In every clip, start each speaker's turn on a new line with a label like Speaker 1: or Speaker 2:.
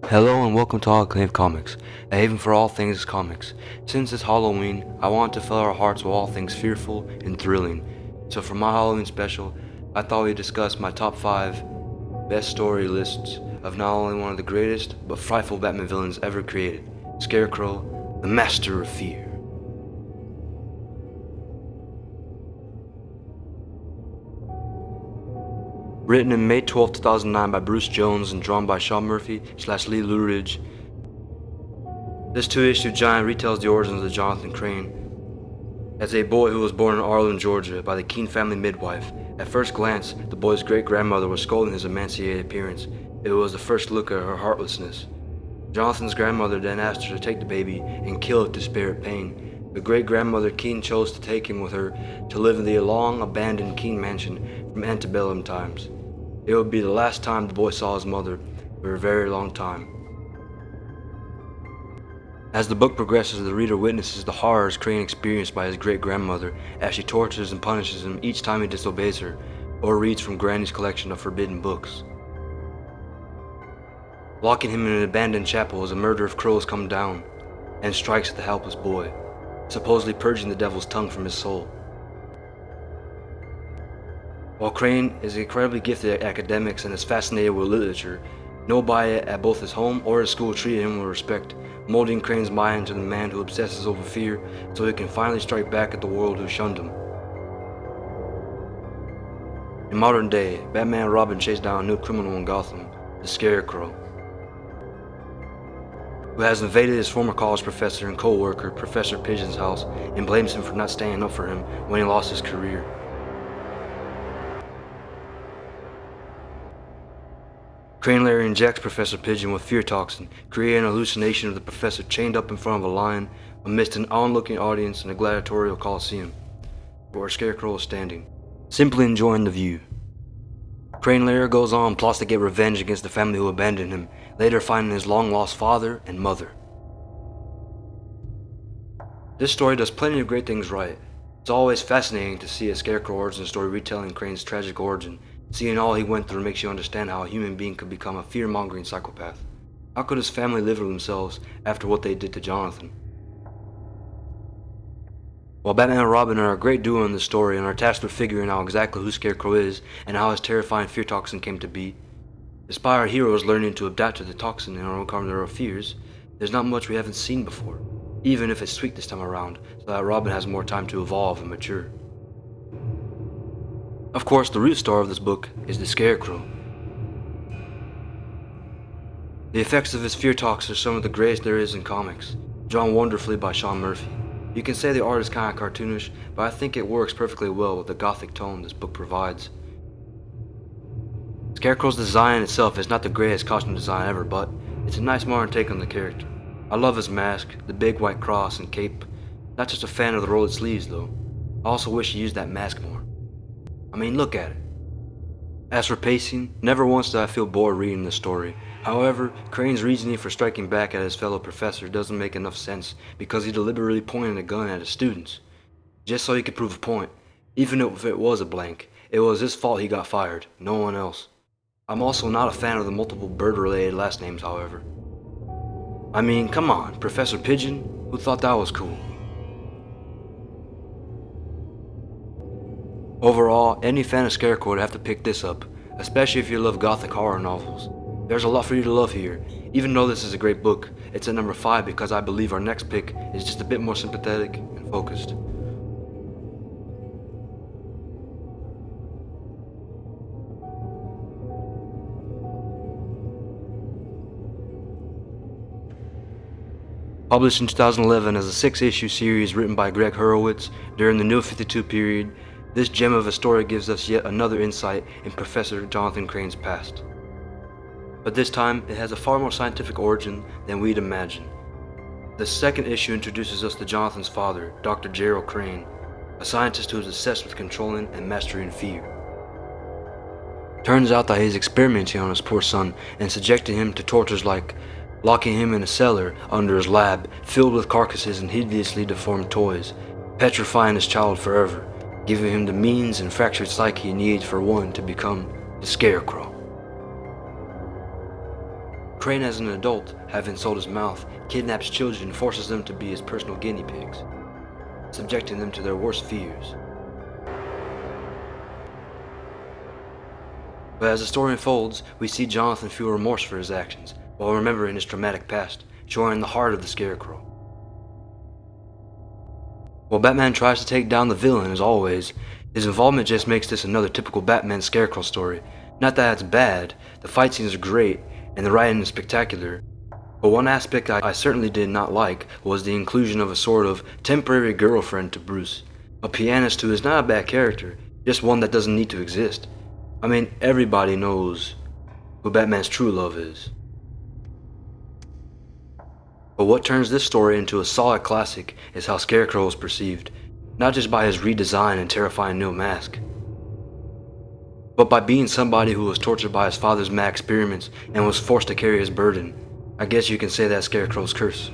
Speaker 1: Hello and welcome to All Acclaimed Comics, a haven for all things comics. Since it's Halloween, I want to fill our hearts with all things fearful and thrilling. So for my Halloween special, I thought we'd discuss my top 5 best story lists of not only one of the greatest, but frightful Batman villains ever created, Scarecrow, the Master of Fear. Written in May 12, 2009 by Bruce Jones and drawn by Sean Murphy/Lee Louridge, this two-issue giant retells the origins of Jonathan Crane as a boy who was born in Arlen, Georgia by the Kane family midwife. At first glance, the boy's great-grandmother was scolding his emaciated appearance. It was the first look at her heartlessness. Jonathan's grandmother then asked her to take the baby and kill it to spare it pain. The great-grandmother Kane chose to take him with her to live in the long-abandoned Kane mansion from antebellum times. It would be the last time the boy saw his mother for a very long time. As the book progresses, the reader witnesses the horrors Crane experienced by his great-grandmother as she tortures and punishes him each time he disobeys her or reads from Granny's collection of forbidden books. Locking him in an abandoned chapel as a murder of crows come down and strikes at the helpless boy, supposedly purging the devil's tongue from his soul. While Crane is incredibly gifted at academics and is fascinated with literature, nobody at both his home or his school treated him with respect, molding Crane's mind into the man who obsesses over fear so he can finally strike back at the world who shunned him. In modern day, Batman and Robin chase down a new criminal in Gotham, the Scarecrow, who has invaded his former college professor and co-worker, Professor Pigeon's house, and blames him for not standing up for him when he lost his career. Crane later injects Professor Pigeon with fear toxin, creating an hallucination of the professor chained up in front of a lion amidst an onlooking audience in a gladiatorial coliseum, where Scarecrow is standing, simply enjoying the view. Crane later goes on and plots to get revenge against the family who abandoned him, later finding his long-lost father and mother. This story does plenty of great things right. It's always fascinating to see a Scarecrow origin story retelling Crane's tragic origin. Seeing all he went through makes you understand how a human being could become a fear-mongering psychopath. How could his family live with themselves after what they did to Jonathan? While Batman and Robin are a great duo in the story and are tasked with figuring out exactly who Scarecrow is and how his terrifying fear toxin came to be, despite our heroes learning to adapt to the toxin and overcome their fears, there's not much we haven't seen before, even if it's tweaked this time around so that Robin has more time to evolve and mature. Of course, the root star of this book is the Scarecrow. The effects of his fear toxin are some of the greatest there is in comics, drawn wonderfully by Sean Murphy. You can say the art is kinda cartoonish, but I think it works perfectly well with the gothic tone this book provides. Scarecrow's design itself is not the greatest costume design ever, but it's a nice modern take on the character. I love his mask, the big white cross and cape. Not just a fan of the rolled sleeves though. I also wish he used that mask more. I mean, look at it. As for pacing, never once did I feel bored reading this story. However, Crane's reasoning for striking back at his fellow professor doesn't make enough sense because he deliberately pointed a gun at his students, just so he could prove a point. Even if it was a blank, it was his fault he got fired, no one else. I'm also not a fan of the multiple bird-related last names, however. I mean, come on, Professor Pigeon? Who thought that was cool? Overall, any fan of Scarecrow would have to pick this up, especially if you love gothic horror novels. There's a lot for you to love here. Even though this is a great book, it's at number 5 because I believe our next pick is just a bit more sympathetic and focused. Published in 2011 as a 6-issue series written by Greg Hurwitz during the New 52 period, this gem of a story gives us yet another insight in Professor Jonathan Crane's past. But this time, it has a far more scientific origin than we'd imagine. The second issue introduces us to Jonathan's father, Dr. Gerald Crane, a scientist who is obsessed with controlling and mastering fear. Turns out that he's experimenting on his poor son and subjecting him to tortures like locking him in a cellar under his lab filled with carcasses and hideously deformed toys, petrifying his child forever, giving him the means and fractured psyche he needs for one to become the Scarecrow. Crane, as an adult, having sold his mouth, kidnaps children and forces them to be his personal guinea pigs, subjecting them to their worst fears. But as the story unfolds, we see Jonathan feel remorse for his actions, while remembering his traumatic past, showing the heart of the Scarecrow. While Batman tries to take down the villain, as always, his involvement just makes this another typical Batman Scarecrow story. Not that it's bad, the fight scenes are great, and the writing is spectacular. But one aspect I certainly did not like was the inclusion of a sort of temporary girlfriend to Bruce. A pianist who is not a bad character, just one that doesn't need to exist. I mean, everybody knows who Batman's true love is. But what turns this story into a solid classic is how Scarecrow is perceived, not just by his redesign and terrifying new mask, but by being somebody who was tortured by his father's mad experiments and was forced to carry his burden. I guess you can say that's Scarecrow's curse.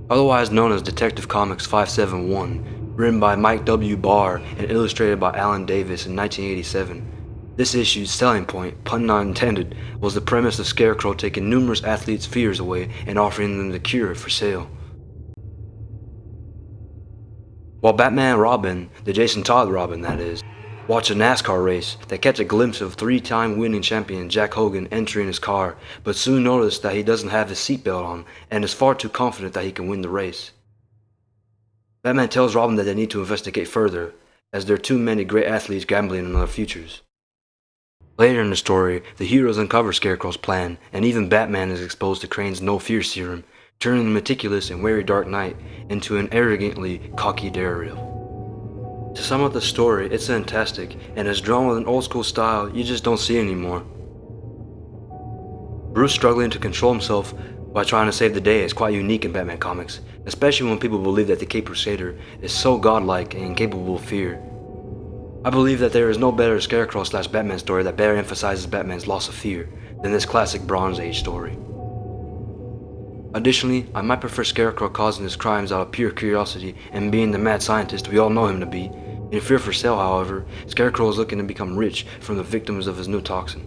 Speaker 1: Otherwise known as Detective Comics 571, written by Mike W. Barr and illustrated by Alan Davis in 1987. This issue's selling point, pun not intended, was the premise of Scarecrow taking numerous athletes' fears away and offering them the cure for sale. While Batman and Robin, the Jason Todd Robin that is, watch a NASCAR race, they catch a glimpse of three-time winning champion Jack Hogan entering his car, but soon notice that he doesn't have his seatbelt on and is far too confident that he can win the race. Batman tells Robin that they need to investigate further, as there are too many great athletes gambling on their futures. Later in the story, the heroes uncover Scarecrow's plan, and even Batman is exposed to Crane's no-fear serum, turning the meticulous and wary Dark Knight into an arrogantly cocky Daredevil. To sum up the story, it's fantastic, and is drawn with an old-school style you just don't see anymore. Bruce struggling to control himself while trying to save the day is quite unique in Batman comics, especially when people believe that the Caped Crusader is so godlike and incapable of fear. I believe that there is no better Scarecrow/Batman story that better emphasizes Batman's loss of fear than this classic Bronze Age story. Additionally, I might prefer Scarecrow causing his crimes out of pure curiosity and being the mad scientist we all know him to be. In Fear for Sale, however, Scarecrow is looking to become rich from the victims of his new toxin,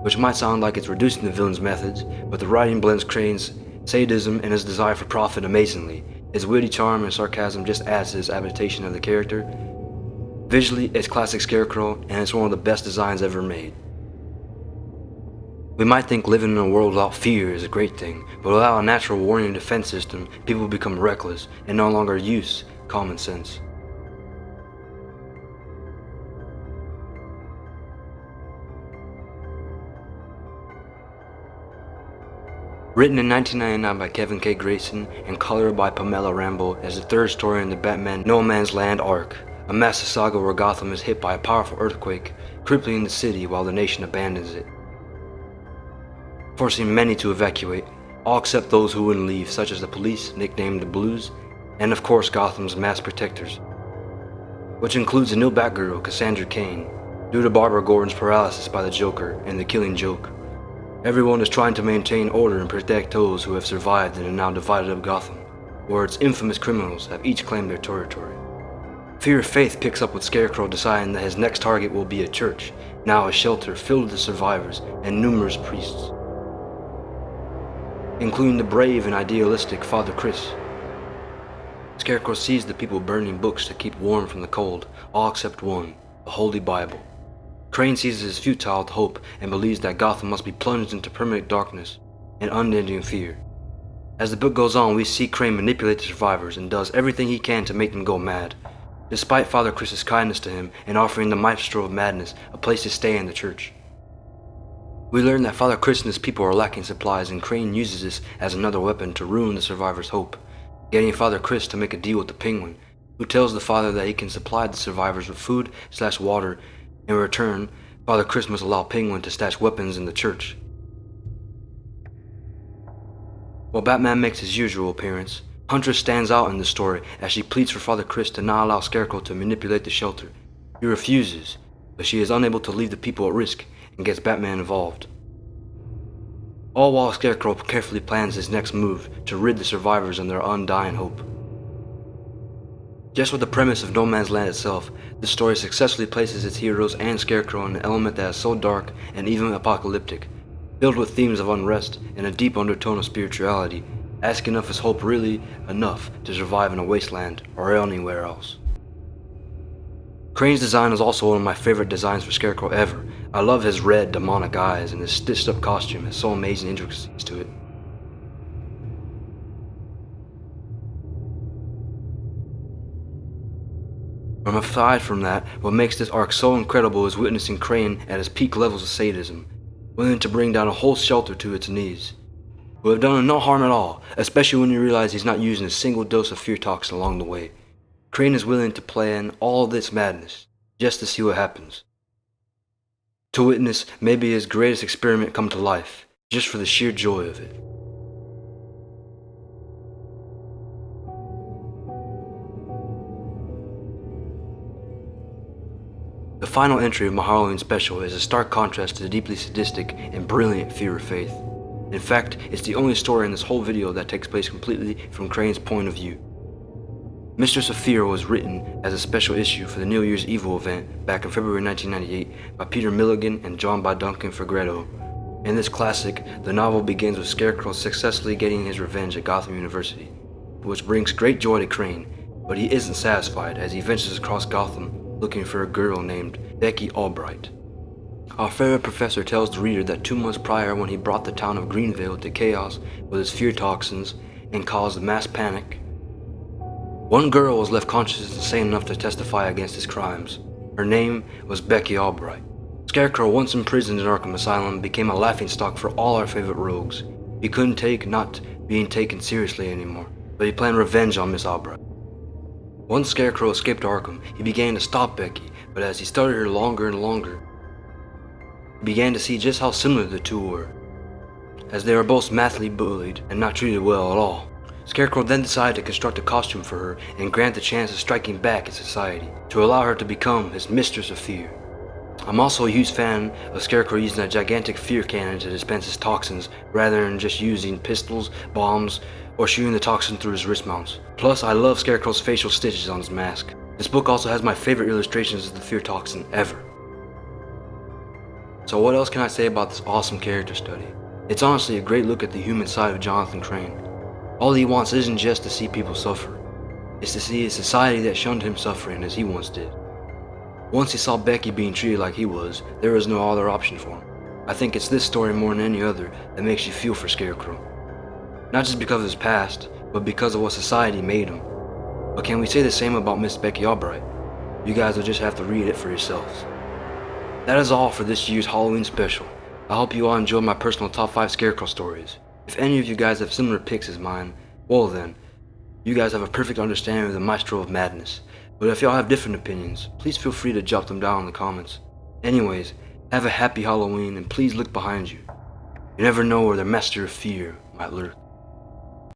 Speaker 1: which might sound like it's reducing the villain's methods, but the writing blends Crane's sadism and his desire for profit amazingly. His witty charm and sarcasm just adds to his adaptation of the character. Visually, it's classic Scarecrow, and it's one of the best designs ever made. We might think living in a world without fear is a great thing, but without a natural warning and defense system, people become reckless and no longer use common sense. Written in 1999 by Kevin K. Grayson and colored by Pamela Rambeau as the third story in the Batman No Man's Land arc, a massive saga where Gotham is hit by a powerful earthquake, crippling the city while the nation abandons it, forcing many to evacuate, all except those who wouldn't leave, such as the police, nicknamed the Blues, and of course Gotham's mass protectors, which includes a new Batgirl, Cassandra Kane, due to Barbara Gordon's paralysis by the Joker and the Killing Joke. Everyone is trying to maintain order and protect those who have survived in a now divided up Gotham, where its infamous criminals have each claimed their territory. Fear of Faith picks up with Scarecrow deciding that his next target will be a church, now a shelter filled with the survivors and numerous priests, including the brave and idealistic Father Chris. Scarecrow sees the people burning books to keep warm from the cold, all except one, the Holy Bible. Crane sees it as futile to hope and believes that Gotham must be plunged into permanent darkness and unending fear. As the book goes on, we see Crane manipulate the survivors and does everything he can to make them go mad, despite Father Chris's kindness to him and offering the Maestro of Madness a place to stay in the church. We learn that Father Chris and his people are lacking supplies, and Crane uses this as another weapon to ruin the survivors' hope, getting Father Chris to make a deal with the Penguin, who tells the father that he can supply the survivors with food/water. In return, Father Chris must allow Penguin to stash weapons in the church. While Batman makes his usual appearance, Huntress stands out in the story as she pleads for Father Chris to not allow Scarecrow to manipulate the shelter. He refuses, but she is unable to leave the people at risk and gets Batman involved. All while Scarecrow carefully plans his next move to rid the survivors of their undying hope. Just with the premise of No Man's Land itself, this story successfully places its heroes and Scarecrow in an element that is so dark and even apocalyptic, filled with themes of unrest and a deep undertone of spirituality, asking if is hope really enough to survive in a wasteland or anywhere else. Kane's design is also one of my favorite designs for Scarecrow ever. I love his red, demonic eyes, and his stitched up costume has so amazing intricacies to it. Aside from that, what makes this arc so incredible is witnessing Crane at his peak levels of sadism, willing to bring down a whole shelter to its knees, who have done him no harm at all, especially when you realize he's not using a single dose of fear toxin along the way. Crane is willing to plan all this madness, just to see what happens. To witness maybe his greatest experiment come to life, just for the sheer joy of it. The final entry of my Halloween special is a stark contrast to the deeply sadistic and brilliant Fear of Faith. In fact, it's the only story in this whole video that takes place completely from Crane's point of view. Mistress of Fear was written as a special issue for the New Year's Evil event back in February 1998 by Peter Milligan and drawn by Duncan Fegredo. In this classic, the novel begins with Scarecrow successfully getting his revenge at Gotham University, which brings great joy to Crane, but he isn't satisfied as he ventures across Gotham looking for a girl named Becky Albright. Our favorite professor tells the reader that 2 months prior, when he brought the town of Greenville to chaos with his fear toxins and caused mass panic, one girl was left conscious and sane enough to testify against his crimes. Her name was Becky Albright. Scarecrow, once imprisoned in Arkham Asylum, became a laughingstock for all our favorite rogues. He couldn't take not being taken seriously anymore, but he planned revenge on Miss Albright. Once Scarecrow escaped Arkham, he began to stop Becky, but as he studied her longer and longer, he began to see just how similar the two were, as they were both massively bullied and not treated well at all. Scarecrow then decided to construct a costume for her and grant the chance of striking back at society, to allow her to become his Mistress of Fear. I'm also a huge fan of Scarecrow using a gigantic fear cannon to dispense his toxins, rather than just using pistols, bombs, or shooting the toxin through his wrist mounts. Plus, I love Scarecrow's facial stitches on his mask. This book also has my favorite illustrations of the fear toxin ever. So what else can I say about this awesome character study? It's honestly a great look at the human side of Jonathan Crane. All he wants isn't just to see people suffer. It's to see a society that shunned him suffering as he once did. Once he saw Becky being treated like he was, there was no other option for him. I think it's this story more than any other that makes you feel for Scarecrow. Not just because of his past, but because of what society made him. But can we say the same about Miss Becky Albright? You guys will just have to read it for yourselves. That is all for this year's Halloween special. I hope you all enjoyed my personal top 5 Scarecrow stories. If any of you guys have similar picks as mine, well then, you guys have a perfect understanding of the maestro of madness. But if y'all have different opinions, please feel free to jot them down in the comments. Anyways, have a happy Halloween and please look behind you. You never know where the master of fear might lurk.